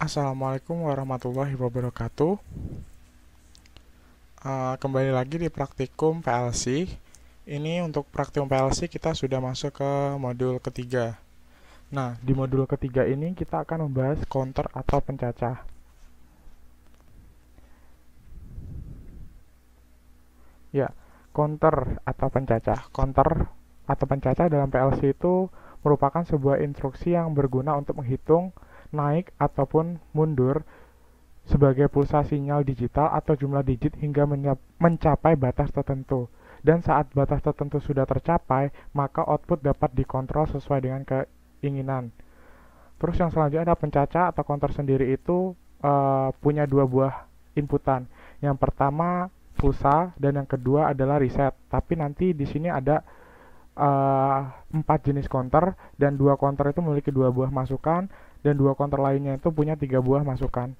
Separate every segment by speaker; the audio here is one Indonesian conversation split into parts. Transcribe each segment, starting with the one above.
Speaker 1: Assalamualaikum warahmatullahi wabarakatuh. Kembali lagi di praktikum PLC. Ini untuk praktikum PLC kita sudah masuk ke modul ketiga. Nah, di modul ketiga ini kita akan membahas counter atau pencacah. Ya, counter atau pencacah. Counter atau pencacah dalam PLC itu merupakan sebuah instruksi yang berguna untuk menghitung naik ataupun mundur sebagai pulsa sinyal digital atau jumlah digit hingga mencapai batas tertentu. Dan saat batas tertentu sudah tercapai, maka output dapat dikontrol sesuai dengan keinginan. Terus yang selanjutnya ada pencacah atau counter sendiri itu punya dua buah inputan. Yang pertama pulsa dan yang kedua adalah reset. Tapi nanti di sini ada 4 jenis counter dan dua counter itu memiliki dua buah masukan dan dua counter lainnya itu punya 3 buah masukan.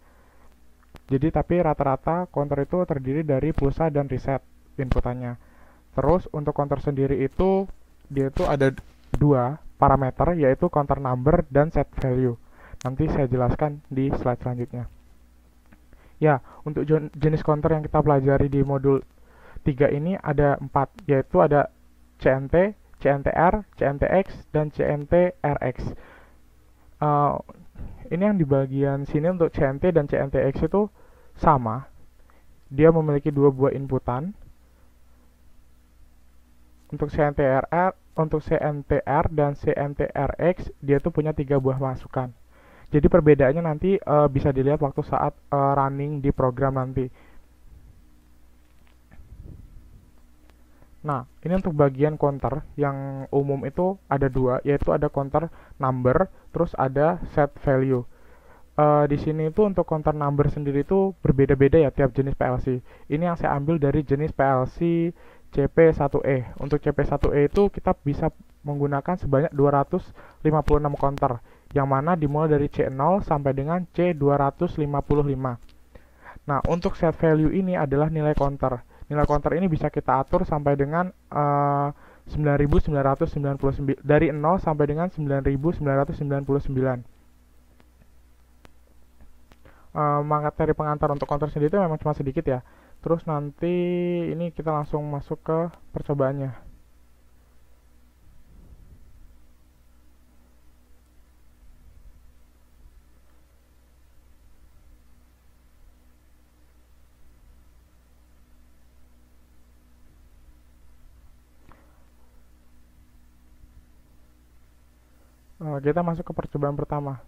Speaker 1: Jadi tapi rata-rata counter itu terdiri dari pulsa dan reset inputannya. Terus untuk counter sendiri itu dia itu ada dua parameter, yaitu counter number dan set value. Nanti saya jelaskan di slide selanjutnya. Ya, untuk jenis counter yang kita pelajari di modul 3 ini ada 4, yaitu ada CNT, CNTR, CNTX, dan CNTRX. Ini yang di bagian sini untuk CNT dan CNTX itu sama. Dia memiliki 2 buah inputan. Untuk CNTR dan CNTRX dia tuh punya 3 buah masukan. Jadi perbedaannya nanti bisa dilihat waktu saat running di program nanti. Nah, ini untuk bagian counter yang umum itu ada 2, yaitu ada counter number, terus ada set value. Di sini itu untuk counter number sendiri itu berbeda-beda ya tiap jenis PLC. Ini yang saya ambil dari jenis PLC CP1E. Untuk CP1E itu kita bisa menggunakan sebanyak 256 counter, yang mana dimulai dari C0 sampai dengan C255. Nah, untuk set value ini adalah nilai counter. Nilai counter ini bisa kita atur sampai dengan 9999, dari 0 sampai dengan 9999. Materi pengantar untuk counter sendiri itu memang cuma sedikit ya. Terus nanti ini kita langsung masuk ke percobaannya. Kita masuk ke percobaan pertama.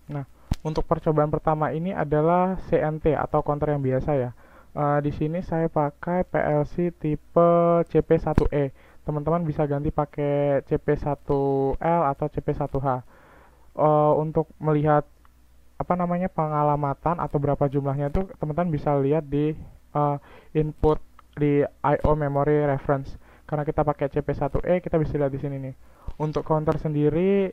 Speaker 1: Nah, untuk percobaan pertama ini adalah CNT atau counter yang biasa ya. Di sini saya pakai PLC tipe CP1E. Teman-teman bisa ganti pakai CP1L atau CP1H. Untuk melihat pengalamatan atau berapa jumlahnya itu teman-teman bisa lihat di input di I/O memory reference. Karena kita pakai CP1E, kita bisa lihat di sini nih. Untuk counter sendiri,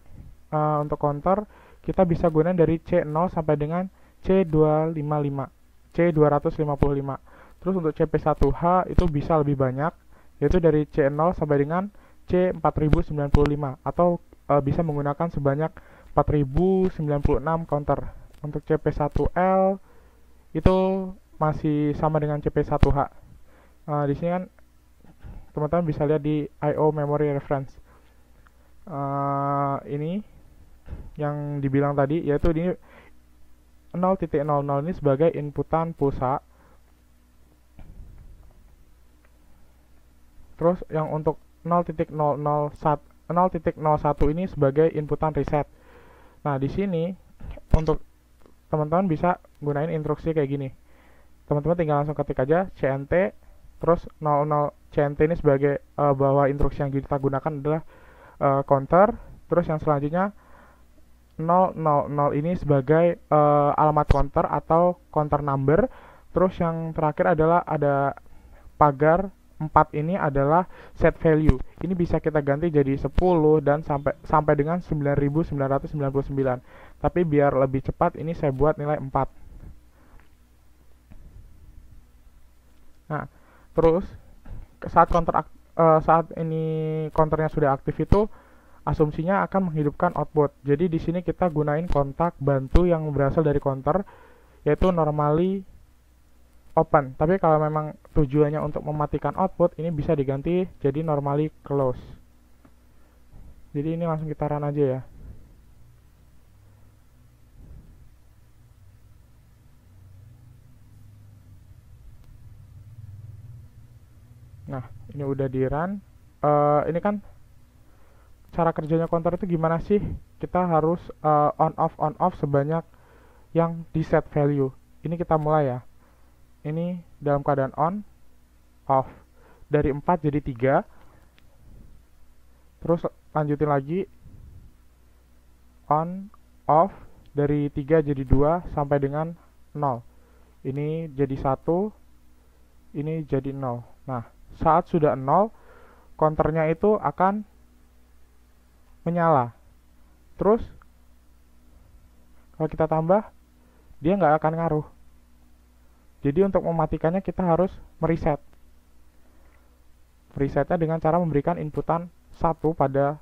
Speaker 1: untuk counter kita bisa gunakan dari C0 sampai dengan C255, C255. Terus untuk CP1H itu bisa lebih banyak, yaitu dari C0 sampai dengan C4095, atau bisa menggunakan sebanyak 4096 counter. Untuk CP1L itu masih sama dengan CP1H. Di sini kan teman-teman bisa lihat di I/O memory reference. Ini yang dibilang tadi, yaitu ini 0.00 ini sebagai inputan pulsa. Terus yang untuk 0.01 ini sebagai inputan reset. Nah, di sini untuk teman-teman bisa gunain instruksi kayak gini. Teman-teman tinggal langsung ketik aja CNT, terus 00 CNT ini sebagai bahwa instruksi yang kita gunakan adalah counter. Terus yang selanjutnya 000 ini sebagai alamat counter atau counter number. Terus yang terakhir adalah ada pagar 4 ini adalah set value. Ini bisa kita ganti jadi 10 dan sampai dengan 9999. Tapi biar lebih cepat ini saya buat nilai 4. Nah, terus saat counter saat ini counternya sudah aktif itu asumsinya akan menghidupkan output. Jadi di sini kita gunain kontak bantu yang berasal dari counter, yaitu normally open. Tapi kalau memang tujuannya untuk mematikan output, ini bisa diganti jadi normally close. Jadi ini langsung kita run aja ya. Nah, ini udah di run. Ini kan cara kerjanya counter itu gimana sih? Kita harus on off sebanyak yang di set value. Ini kita mulai ya. Ini dalam keadaan on, off. Dari 4 jadi 3. Terus lanjutin lagi. On, off. Dari 3 jadi 2 sampai dengan 0. Ini jadi 1. Ini jadi 0. Nah, saat sudah 0, counternya itu akan menyala. Terus, kalau kita tambah, dia nggak akan ngaruh. Jadi untuk mematikannya kita harus mereset. Resetnya dengan cara memberikan inputan 1 pada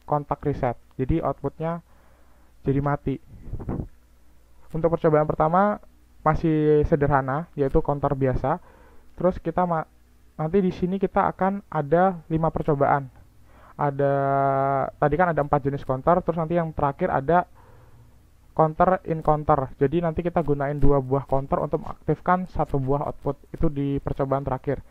Speaker 1: kontak reset. Jadi outputnya jadi mati. Untuk percobaan pertama masih sederhana, yaitu counter biasa. Terus kita nanti di sini kita akan ada 5 percobaan. Tadi kan ada 4 jenis counter, terus nanti yang terakhir ada counter in counter. Jadi nanti kita gunain 2 buah counter untuk mengaktifkan 1 buah output. Itu di percobaan terakhir.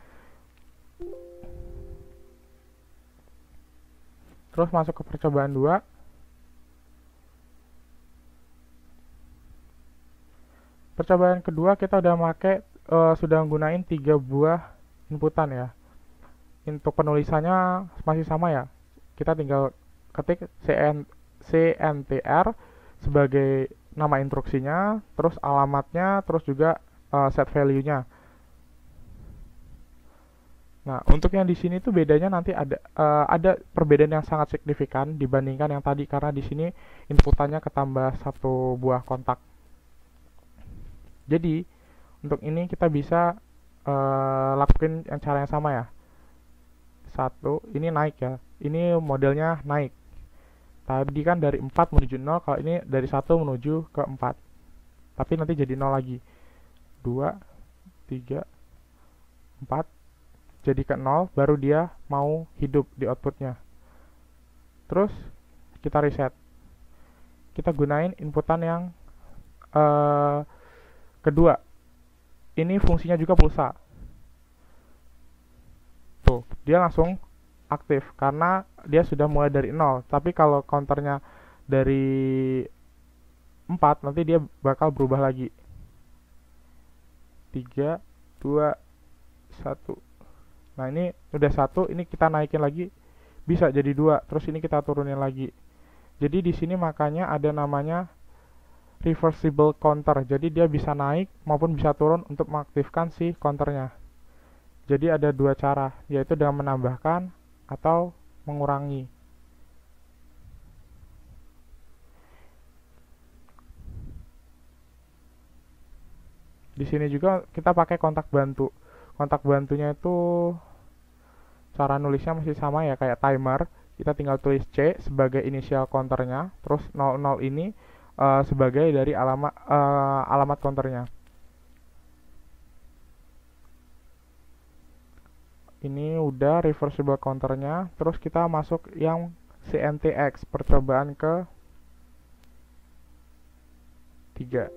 Speaker 1: Terus masuk ke percobaan 2. Percobaan kedua kita udah sudah gunain 3 buah inputan ya. Untuk penulisannya masih sama ya. Kita tinggal ketik CNTR sebagai nama instruksinya, terus alamatnya, terus juga set value-nya. Nah, untuk yang di sini tuh bedanya nanti ada perbedaan yang sangat signifikan dibandingkan yang tadi, karena di sini inputannya ketambah 1 buah kontak. Jadi untuk ini kita bisa lakuin yang cara yang sama ya. 1, ini naik ya. Ini modelnya naik. Tadi kan dari 4 menuju 0, kalau ini dari 1 menuju ke 4. Tapi nanti jadi 0 lagi. 2, 3, 4, jadi ke 0, baru dia mau hidup di outputnya. Terus kita reset. Kita gunain inputan yang kedua. Ini fungsinya juga pulsa. Tuh, dia langsung aktif karena dia sudah mulai dari 0. Tapi kalau counternya dari 4, nanti dia bakal berubah lagi. 3, 2, 1. Nah, ini udah 1, ini kita naikin lagi bisa jadi 2. Terus ini kita turunin lagi. Jadi di sini makanya ada namanya reversible counter. Jadi dia bisa naik maupun bisa turun untuk mengaktifkan si counternya. Jadi ada 2 cara, yaitu dengan menambahkan atau mengurangi. Di sini juga kita pakai kontak bantu. Kontak bantunya itu cara nulisnya masih sama ya, kayak timer. Kita tinggal tulis C sebagai inisial counternya, terus 00 ini sebagai dari alamat counternya. Ini udah reversible counternya. Terus kita masuk yang CNTX, percobaan ke 3.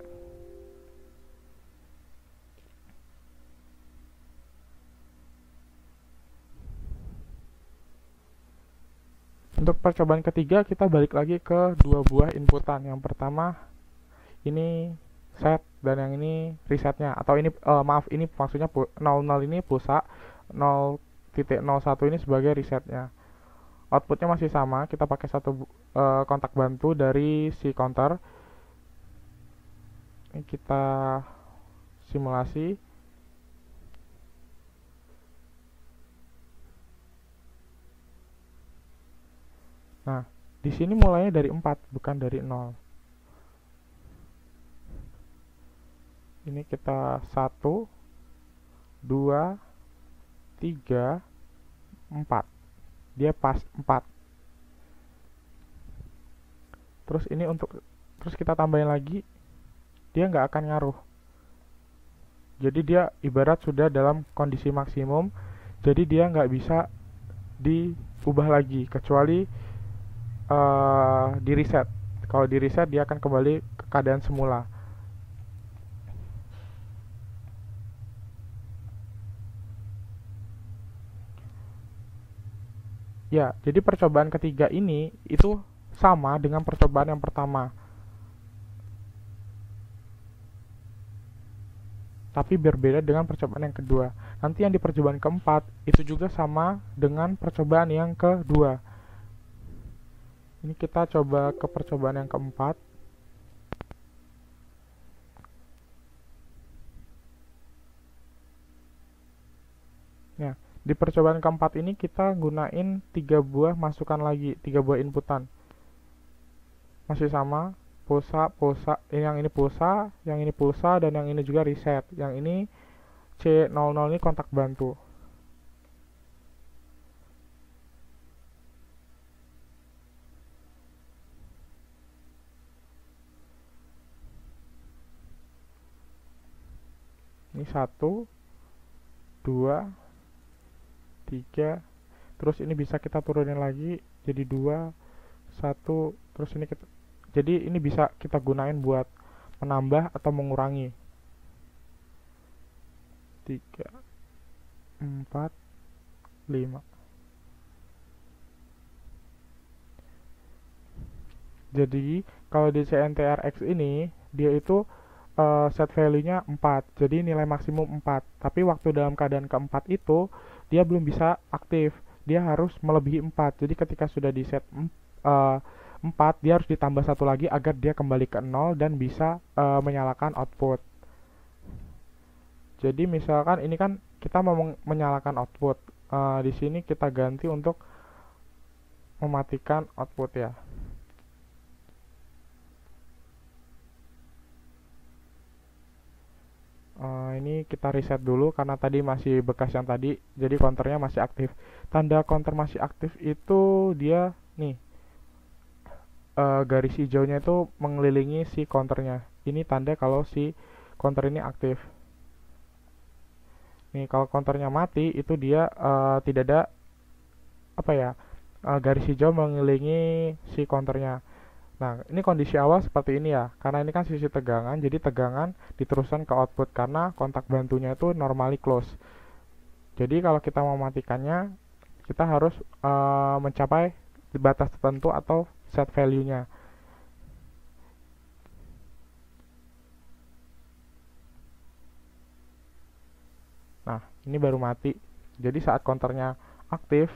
Speaker 1: Untuk percobaan ketiga kita balik lagi ke 2 buah inputan. Yang pertama ini set dan yang ini resetnya, atau ini maaf, ini maksudnya 00 ini pulsa, 0.01 ini sebagai resetnya. Outputnya masih sama, kita pakai 1 kontak bantu dari si counter. Ini kita simulasi. Nah, di sini mulainya dari 4, bukan dari 0. Ini kita 1, 2, 3, 4. Dia pas 4. Terus ini terus kita tambahin lagi, dia nggak akan ngaruh. Jadi dia ibarat sudah dalam kondisi maksimum, jadi dia nggak bisa diubah lagi kecuali di reset. Kalau di reset dia akan kembali ke keadaan semula. Ya, jadi percobaan ketiga ini itu sama dengan percobaan yang pertama, tapi berbeda dengan percobaan yang kedua. Nanti yang di percobaan keempat itu juga sama dengan percobaan yang kedua. Ini kita coba ke percobaan yang keempat. Ya, di percobaan keempat ini kita gunain 3 buah masukan lagi, 3 buah inputan. Masih sama, pulsa, yang ini pulsa, yang ini pulsa, dan yang ini juga reset. Yang ini C00 ini kontak bantu. Ini 1, 2, 3, terus ini bisa kita turunin lagi jadi 2, 1, terus ini jadi ini bisa kita gunain buat menambah atau mengurangi. 3, 4, 5. Jadi kalau di CNTRX ini dia itu set value-nya 4, jadi nilai maksimum 4. Tapi waktu dalam keadaan keempat itu dia belum bisa aktif, dia harus melebihi 4. Jadi ketika sudah di set 4, dia harus ditambah 1 lagi agar dia kembali ke 0 dan bisa menyalakan output. Jadi misalkan ini kan kita mau menyalakan output, di sini kita ganti untuk mematikan output ya. Ini kita reset dulu karena tadi masih bekas yang tadi, jadi counternya masih aktif. Tanda counter masih aktif itu dia nih, garis hijaunya itu mengelilingi si counternya. Ini tanda kalau si counter ini aktif. Nih kalau counternya mati itu dia tidak ada apa ya, garis hijau mengelilingi si counternya. Nah, ini kondisi awal seperti ini ya, karena ini kan sisi tegangan, jadi tegangan diteruskan ke output karena kontak bantunya itu normally close. Jadi kalau kita mau mematikannya, kita harus mencapai batas tertentu atau set value-nya. Nah, ini baru mati. Jadi saat counternya aktif,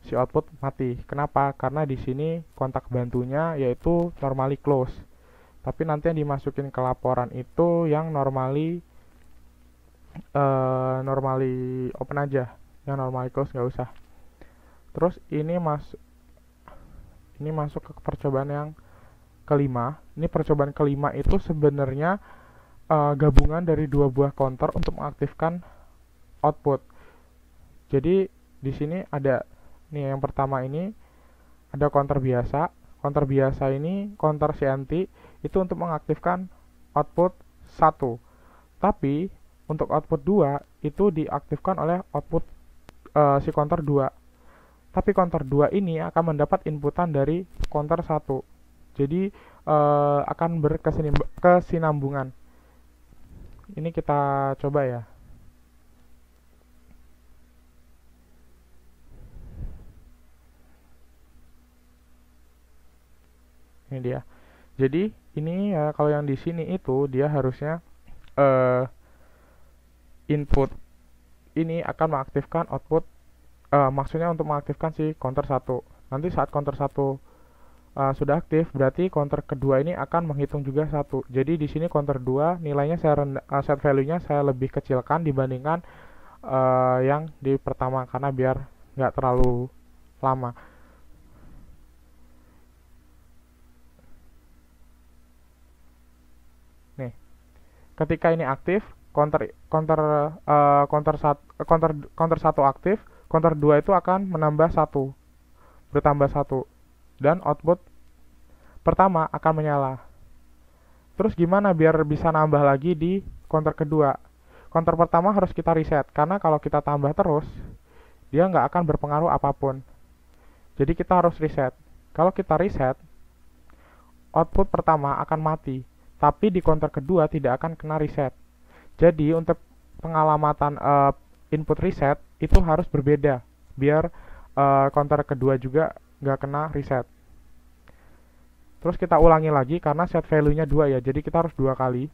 Speaker 1: si output mati. Kenapa? Karena di sini kontak bantunya yaitu normally close. Tapi nanti yang dimasukin ke laporan itu yang normally open aja. Yang normally close nggak usah. Terus ini masuk ke percobaan yang kelima. Ini percobaan kelima itu sebenarnya gabungan dari 2 buah counter untuk mengaktifkan output. Jadi di sini ada nih, yang pertama ini ada counter biasa. Counter biasa ini counter CNT itu untuk mengaktifkan output 1. Tapi untuk output 2 itu diaktifkan oleh output si counter 2. Tapi counter 2 ini akan mendapat inputan dari counter 1. Jadi akan berkesinambungan. Ini kita coba ya. Ini dia. Jadi ini ya, kalau yang di sini itu dia harusnya input ini akan mengaktifkan output, maksudnya untuk mengaktifkan si counter 1. Nanti saat counter 1 sudah aktif, berarti counter kedua ini akan menghitung juga 1. Jadi di sini counter 2 nilainya set value-nya saya lebih kecilkan dibandingkan yang di pertama karena biar nggak terlalu lama. Nih, ketika ini aktif, counter 1 aktif, counter 2 itu akan menambah 1, bertambah 1, dan output pertama akan menyala. Terus gimana biar bisa nambah lagi di counter kedua? Counter pertama harus kita reset, karena kalau kita tambah terus, dia nggak akan berpengaruh apapun. Jadi kita harus reset. Kalau kita reset, output pertama akan mati, tapi di counter kedua tidak akan kena reset. Jadi untuk pengalamatan input reset itu harus berbeda, biar counter kedua juga nggak kena reset. Terus kita ulangi lagi karena set value-nya 2 ya, jadi kita harus dua kali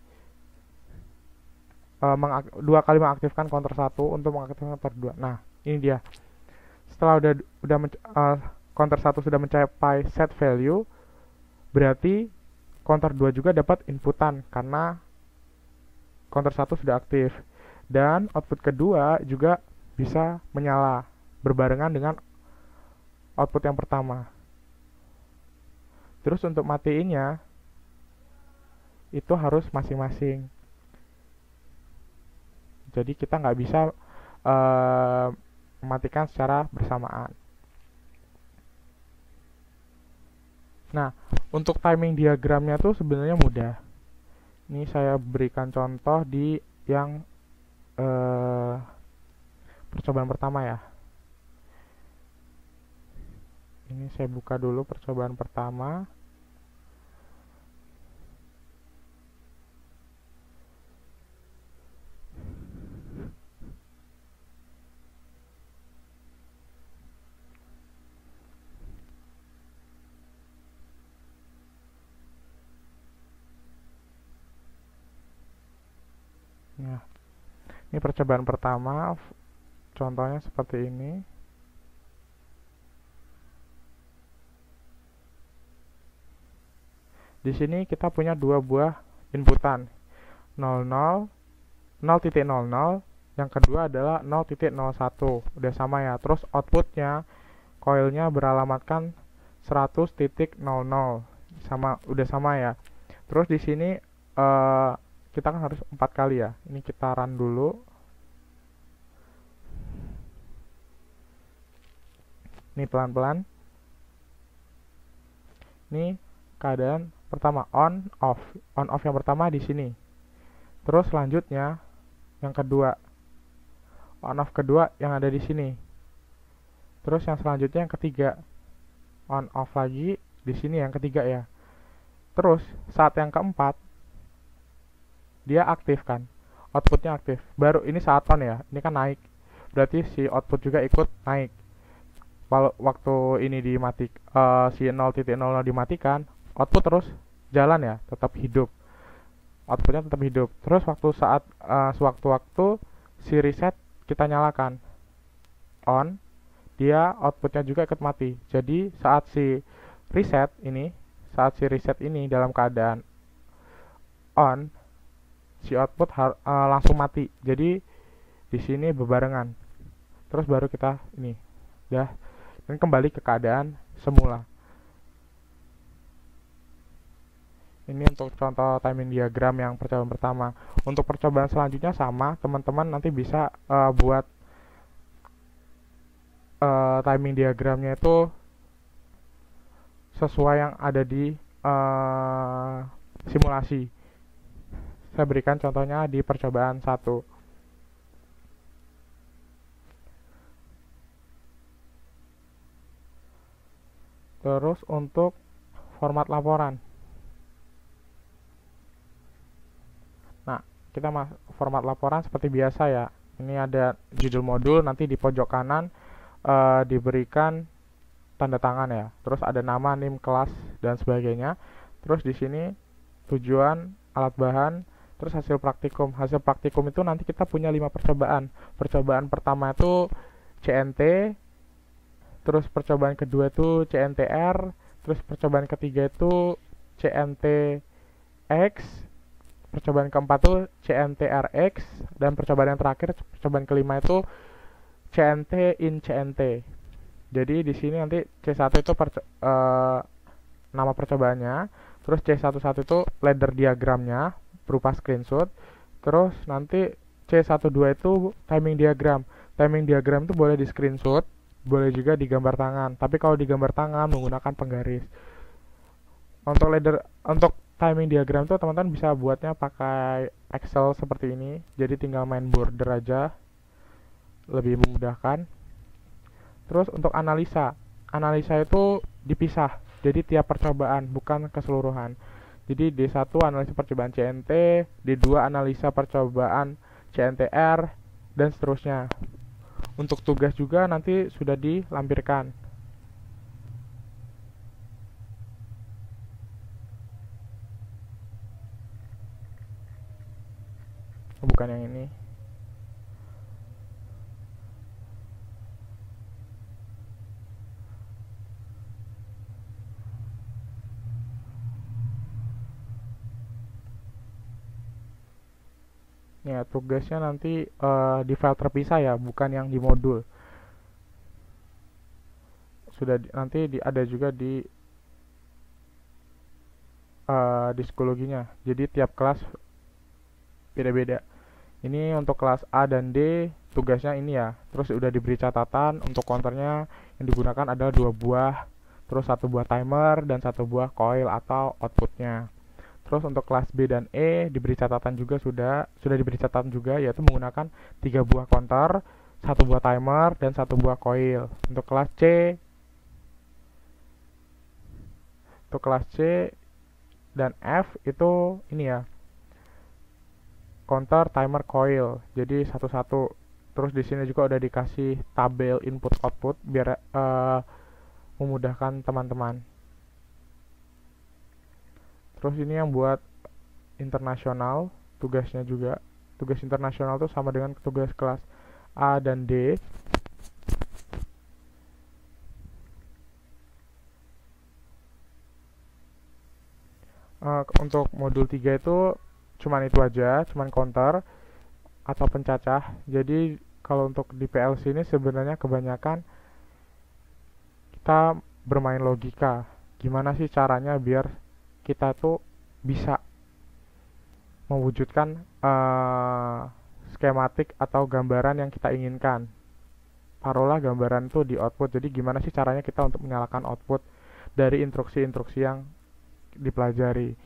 Speaker 1: mengaktifkan counter 1 untuk mengaktifkan counter 2. Nah, ini dia. Setelah counter 1 sudah mencapai set value, berarti counter 2 juga dapat inputan karena counter 1 sudah aktif. Dan output kedua juga bisa menyala berbarengan dengan output yang pertama. Terus untuk matiinnya itu harus masing-masing. Jadi kita nggak bisa mematikan secara bersamaan. Nah, untuk timing diagramnya tuh sebenarnya mudah. Ini saya berikan contoh di yang percobaan pertama ya. Ini saya buka dulu percobaan pertama. Ya, ini percobaan pertama, contohnya seperti ini. Di sini kita punya dua buah inputan, 00, 0.00, yang kedua adalah 0.01, udah sama ya. Terus outputnya, coilnya beralamatkan 100.00, udah sama ya. Terus di sini kita kan harus 4 kali ya. Ini kita run dulu. Ini pelan-pelan. Ini keadaan pertama on off. On off yang pertama di sini. Terus selanjutnya yang kedua. On off kedua yang ada di sini. Terus yang selanjutnya yang ketiga. On off lagi di sini yang ketiga ya. Terus saat yang keempat dia aktif kan, outputnya aktif. Baru ini saat on ya, ini kan naik, berarti si output juga ikut naik. Kalau waktu ini si 0.00 dimatikan, output terus jalan ya, tetap hidup, outputnya tetap hidup. Terus sewaktu-waktu si reset kita nyalakan on, dia outputnya juga ikut mati. Jadi saat si reset ini dalam keadaan on, si output langsung mati. Jadi di sini berbarengan. Terus baru kita ini dan kembali ke keadaan semula. Ini untuk contoh timing diagram yang percobaan pertama. Untuk percobaan selanjutnya sama, teman-teman nanti bisa buat timing diagramnya itu sesuai yang ada di simulasi. Saya berikan contohnya di percobaan 1. Terus untuk format laporan. Nah, kita format laporan seperti biasa ya. Ini ada judul modul, nanti di pojok kanan diberikan tanda tangan ya. Terus ada nama, NIM, kelas, dan sebagainya. Terus di sini tujuan, alat bahan, terus hasil praktikum. Hasil praktikum itu nanti kita punya 5 percobaan. Percobaan pertama itu CNT, terus percobaan kedua itu CNTR, terus percobaan ketiga itu CNTX, percobaan keempat itu CNTRX, dan percobaan yang terakhir, percobaan kelima itu CNT in CNT. Jadi di sini nanti C1 itu nama percobaannya, terus C11 itu ladder diagramnya berupa screenshot, terus nanti C12 itu timing diagram. timing diagram itu boleh di screenshot, boleh juga digambar tangan. Tapi kalau digambar tangan menggunakan penggaris. Untuk timing diagram tuh teman-teman bisa buatnya pakai Excel seperti ini. Jadi tinggal main border aja, lebih memudahkan. Terus untuk analisa, analisa itu dipisah. Jadi tiap percobaan, bukan keseluruhan. Jadi D1 analisa percobaan CNT, D2 analisa percobaan CNTR, dan seterusnya. Untuk tugas juga nanti sudah dilampirkan. Bukan yang ini. Ya, tugasnya nanti di file terpisah ya, bukan yang di modul. Nanti ada juga di psikologinya. Jadi tiap kelas beda-beda. Ini untuk kelas A dan D tugasnya ini ya. Terus udah diberi catatan untuk counternya yang digunakan adalah 2 buah, terus 1 buah timer dan 1 buah coil atau outputnya. Terus untuk kelas B dan E diberi catatan juga sudah diberi catatan juga, yaitu menggunakan 3 buah counter, 1 buah timer dan 1 buah coil. Untuk kelas C dan F itu ini ya, counter, timer, coil. Jadi satu-satu. Terus di sini juga udah dikasih tabel input output biar memudahkan teman-teman. Terus ini yang buat internasional, tugasnya juga. Tugas internasional tuh sama dengan tugas kelas A dan D. Untuk modul 3 itu cuman itu aja, cuman counter atau pencacah. Jadi kalau untuk di PLC ini sebenarnya kebanyakan kita bermain logika. Gimana sih caranya biar kita tuh bisa mewujudkan skematik atau gambaran yang kita inginkan. Taruhlah gambaran itu di output. Jadi gimana sih caranya kita untuk menyalakan output dari instruksi-instruksi yang dipelajari.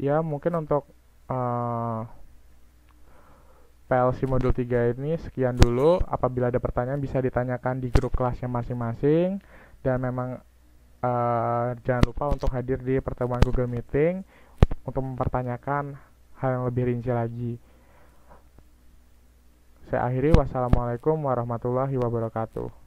Speaker 1: Ya mungkin untuk PLC modul 3 ini sekian dulu. Apabila ada pertanyaan bisa ditanyakan di grup kelasnya masing-masing. Dan memang jangan lupa untuk hadir di pertemuan Google Meeting untuk mempertanyakan hal yang lebih rinci lagi. Saya akhiri, wassalamualaikum warahmatullahi wabarakatuh.